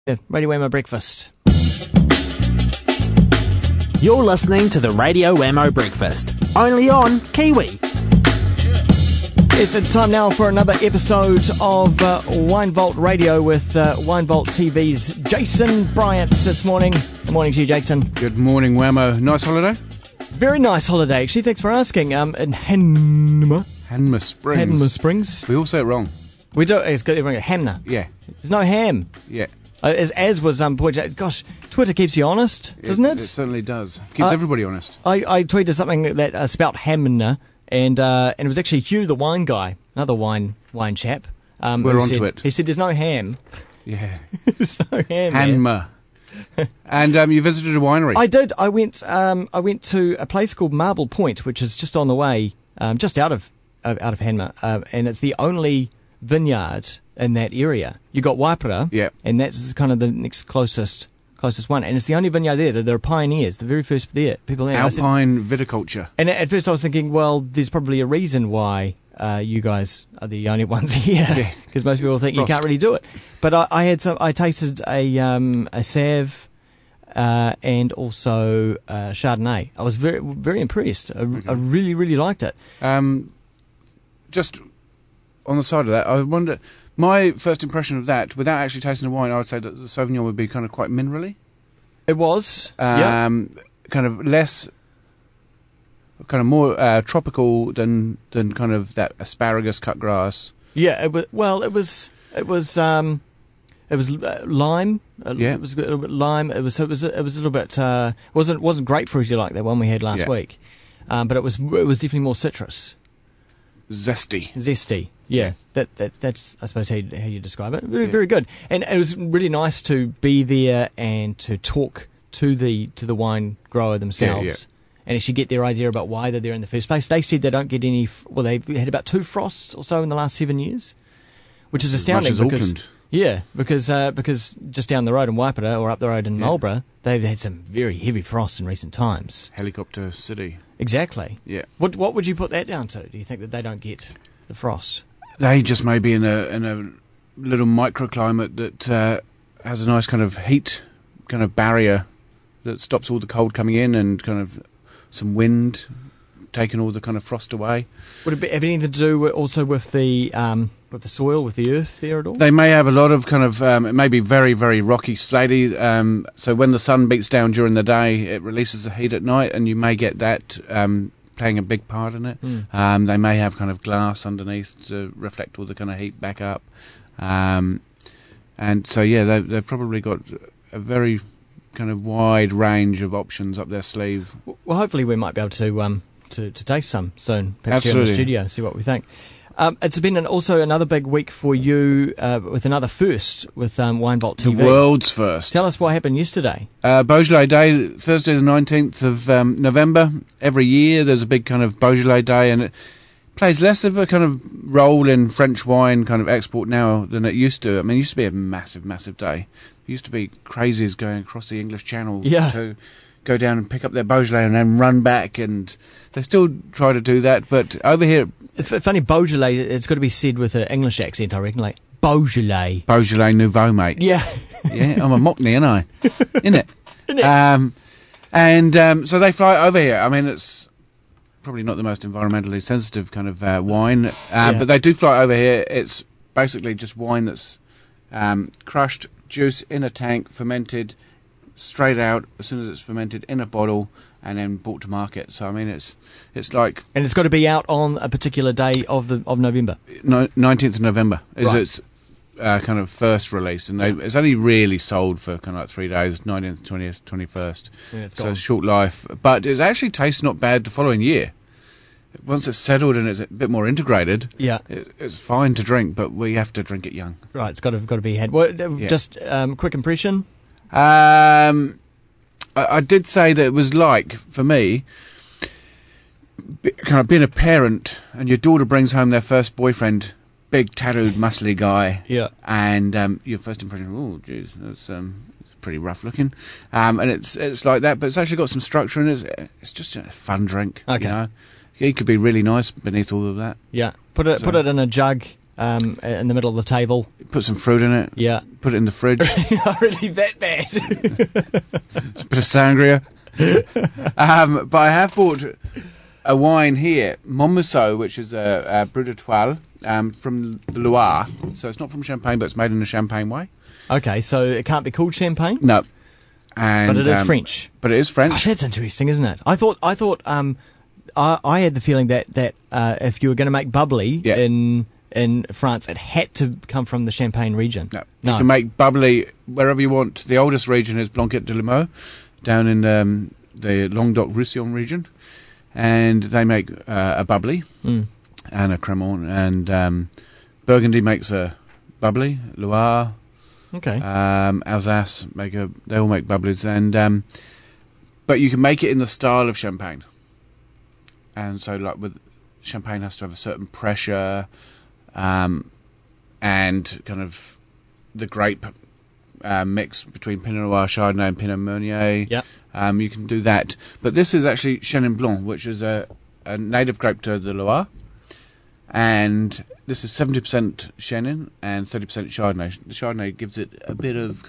Radio Wammo Breakfast. You're listening to the Radio Wammo Breakfast, only on Kiwi. It's time now for another episode of Wine Vault Radio with Wine Vault TV's Jason Bryant this morning. Good morning to you, Jason. Good morning, Wammo. Nice holiday? Very nice holiday, actually. Thanks for asking. In Hanma Springs. We all say it wrong. We do. It's got everyone go Hamna. Yeah. There's no ham. Yeah. As was pointed out. Gosh, Twitter keeps you honest, doesn't it? It certainly does. Keeps everybody honest. I tweeted something that spelt Hamna, and it was actually Hugh, the wine guy, another wine chap. We're onto it. He said, "There's no ham." Yeah. There's no ham. Hanma. And you visited a winery. I did. I went to a place called Marble Point, which is just on the way, just out of Hanma, and it's the only vineyard in that area. You got Waipara, yeah, and that's kind of the next closest one, and it's the only vineyard there. They're pioneers, the very first people there. Alpine viticulture. And at first I was thinking, well, there's probably a reason why you guys are the only ones here, because most people think you can't really do it. But I tasted a Sav and also Chardonnay. I was very, very impressed. I really, really liked it. Just on the side of that, I wonder, my first impression of that, without actually tasting the wine, I would say that the Sauvignon would be kind of quite minerally. It was. Kind of less, kind of more tropical than kind of that asparagus cut grass. Yeah, it was. Well, it was lime. It was a little bit lime. It was a little bit. Wasn't grapefruity like that one we had last week, but it was definitely more citrus. Zesty. Yeah, that's I suppose how you describe it. Very, very good. And it was really nice to be there and to talk to the wine grower themselves and actually get their idea about why they're there in the first place. They said they don't get any. Well, they've had about 2 frosts or so in the last 7 years, which is astounding. As much as Auckland. Yeah, because just down the road in Waipara or up the road in Marlborough, they've had some very heavy frosts in recent times. Helicopter city. Exactly. Yeah. What would you put that down to? Do you think that they don't get the frost? They just may be in a little microclimate that has a nice kind of heat kind of barrier that stops all the cold coming in, and kind of some wind taking all the kind of frost away. Would it have anything to do also with the soil, with the earth there at all? They may have a lot of kind of, it may be very, very rocky, slaty, so when the sun beats down during the day, it releases the heat at night, and you may get that playing a big part in it. They may have kind of glass underneath to reflect all the kind of heat back up. And so, they've probably got a very kind of wide range of options up their sleeve. Well, hopefully we might be able to taste some soon, perhaps here in the studio, see what we think. It's been also another big week for you with another first with Wine Vault TV. The world's first. Tell us what happened yesterday. Beaujolais Day, Thursday the 19th of November. Every year there's a big kind of Beaujolais Day, and it plays less of a kind of role in French wine kind of export now than it used to. I mean, it used to be a massive, massive day. It used to be crazies going across the English Channel to go down and pick up their Beaujolais and then run back, and they still try to do that, but over here... It's funny, Beaujolais, it's got to be said with an English accent, I reckon, like Beaujolais. Beaujolais Nouveau, mate. Yeah. Yeah, I'm a Mockney, aren't I? Innit? So they fly over here. I mean, it's probably not the most environmentally sensitive kind of wine, but they do fly over here. It's basically just wine that's crushed juice in a tank, fermented, straight out as soon as it's fermented in a bottle, and then brought to market. So I mean, it's like, and it's got to be out on a particular day of November. 19th of November is right. Its kind of first release, and it's only really sold for kind of like 3 days, 19th, 20th, 21st. Yeah, it's so short life, but it actually tastes not bad the following year. Once it's settled and it's a bit more integrated, it's fine to drink, but we have to drink it young. Right, it's got to be had. Just quick impression. I did say that it was like, for me, kind of being a parent and your daughter brings home their first boyfriend, big tattooed muscly guy, and your first impression, oh geez, that's pretty rough looking, and it's like that, but it's actually got some structure and it's just a fun drink. Okay. You know? He could be really nice beneath all of that. Yeah, put it in a jug in the middle of the table. Put some fruit in it. Yeah. Put it in the fridge. Not really that bad. A bit of sangria. But I have bought a wine here, Monmousseau, which is a Brut d'Etoile from the Loire. So it's not from Champagne, but it's made in a Champagne way. Okay, so it can't be called champagne? No. And, but it is French. But it is French. Oh, that's interesting, isn't it? I thought. I had the feeling that if you were going to make bubbly in France, it had to come from the Champagne region. No. You can make bubbly wherever you want. The oldest region is Blanquette-de-Limoux, down in the Languedoc-Roussillon region, and they make a bubbly and a Cremant, and Burgundy makes a bubbly. Loire. Okay. Alsace they all make bubblies, and but you can make it in the style of Champagne. And so, like with Champagne, has to have a certain pressure, and kind of the grape mix between Pinot Noir, Chardonnay, and Pinot Meunier. Yeah. You can do that, but this is actually Chenin Blanc, which is a native grape to the Loire. And this is 70% Chenin and 30% Chardonnay. The Chardonnay gives it a bit of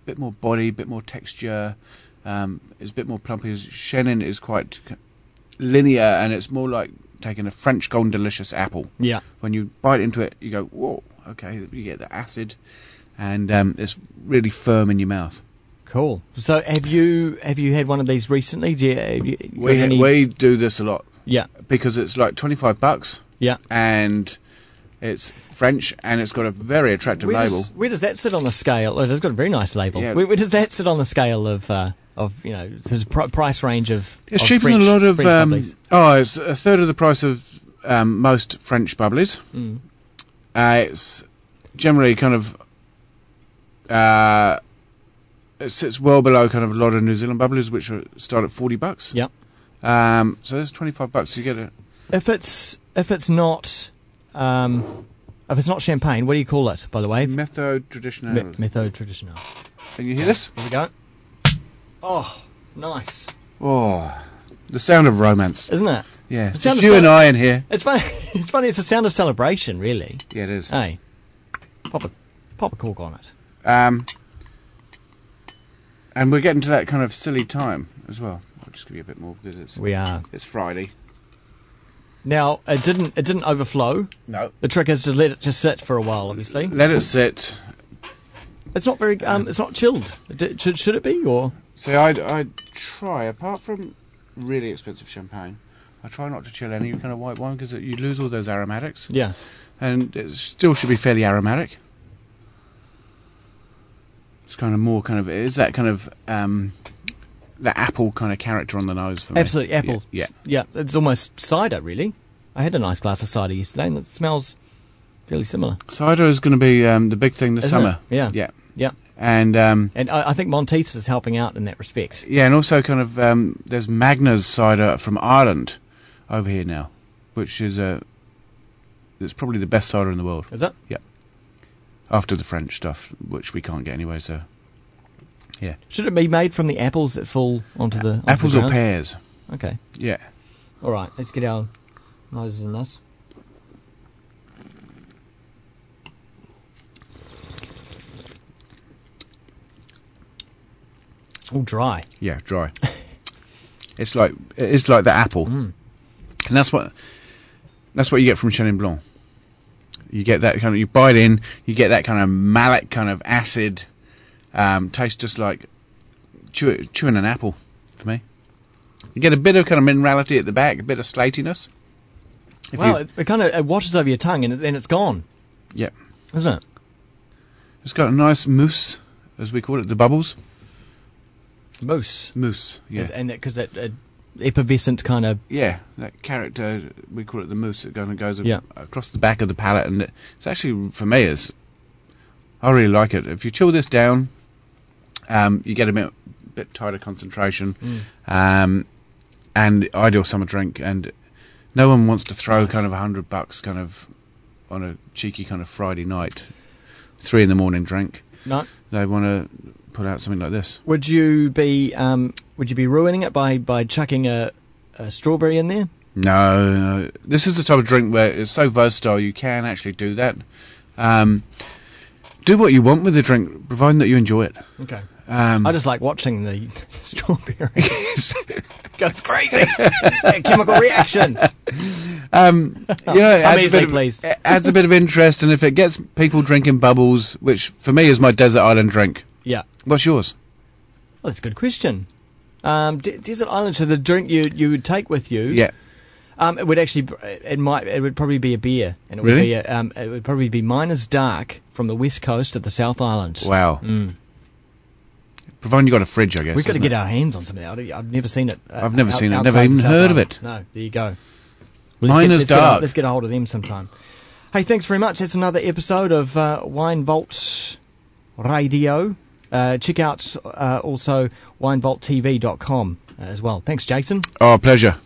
bit more body, bit more texture. It's a bit more plumpy. Chenin is quite linear, and it's more like taking a French Golden Delicious apple. Yeah. When you bite into it, you go, whoa, okay, you get the acid, and it's really firm in your mouth. Cool. So have you had one of these recently? We do this a lot. Yeah. Because it's like $25. Yeah. And it's French, and it's got a very attractive label. Where does that sit on the scale? Oh, it's got a very nice label. Yeah. Where does that sit on the scale of sort of price range of? It's of cheaper French, than a lot of. bubblies? It's a third of the price of most French bubblies. Mm. It's generally kind of. It sits well below kind of a lot of New Zealand bubblies, which start at $40. Yep. So there's $25. You get it. If it's not champagne, what do you call it? By the way, Méthode traditionnelle. Méthode traditionnelle. Can you hear this? Here we go. Oh, nice. Oh, the sound of romance, isn't it? Yeah, The sound it's of you and I in here. It's funny. It's funny. It's a sound of celebration, really. Yeah, it is. Hey, pop a cork on it. And we're getting to that kind of silly time as well. I'll just give you a bit more because it's Friday. Now it didn't overflow. No. The trick is to let it just sit for a while. Obviously, let it sit. It's not very. It's not chilled. Should it be or? See, I try, apart from really expensive champagne, I try not to chill any kind of white wine because you lose all those aromatics. Yeah. And it still should be fairly aromatic. It's kind of more kind of, it is that kind of, the apple kind of character on the nose for me. Absolutely, apple. Yeah. Yeah, it's almost cider, really. I had a nice glass of cider yesterday and it smells fairly similar. Cider is going to be the big thing this Isn't summer. it? Yeah. Yeah. Yeah. And I think Monteith's is helping out in that respect. Yeah, and also kind of there's Magna's cider from Ireland over here now, which is it's probably the best cider in the world. Is it? Yeah. After the French stuff, which we can't get anyway, so yeah. Should it be made from the apples that fall onto the apples the or ground? pears? Okay. Yeah. All right, let's get our noses in this. It's all dry. Yeah, dry. It's like the apple, and that's what you get from Chenin Blanc. You get that kind of, you bite in, you get that kind of malic kind of acid taste, just like chewing an apple for me. You get a bit of kind of minerality at the back, a bit of slatiness. It kind of washes over your tongue and then it's gone. Yeah. Isn't it? It's got a nice mousse, as we call it, the bubbles. Mousse, yeah. And because that effervescent kind of... Yeah, that character, we call it the mousse, it kind of goes across the back of the palate, and it's actually, for me, I really like it. If you chill this down, you get a bit tighter concentration, and ideal summer drink, and no one wants to throw kind of $100 kind of on a cheeky kind of Friday night, 3 a.m. drink. No. They want to put out something like this. Would you be ruining it by chucking a strawberry in there? No. This is the type of drink where it's so versatile you can actually do that. Do what you want with the drink, providing that you enjoy it. Okay. I just like watching the strawberry. Goes crazy. Chemical reaction. It adds a bit of interest, and if it gets people drinking bubbles, which for me is my desert island drink. Yeah. What's yours? Well, that's a good question. Desert island, so the drink you would take with you. Yeah. It would probably be a beer, and it would Really? be it would probably be Miner's Dark from the west coast of the South Island. Wow. Providing you got a fridge, I guess. We've got to get our hands on something. I've never seen it. I've never seen it. outside Never even the South heard of Island. it. No, there you go. Miner's Dark. Let's get a hold of them sometime. Hey, thanks very much. That's another episode of Wine Vault Radio. Check out also winevaulttv.com as well. Thanks, Jason. Oh, pleasure.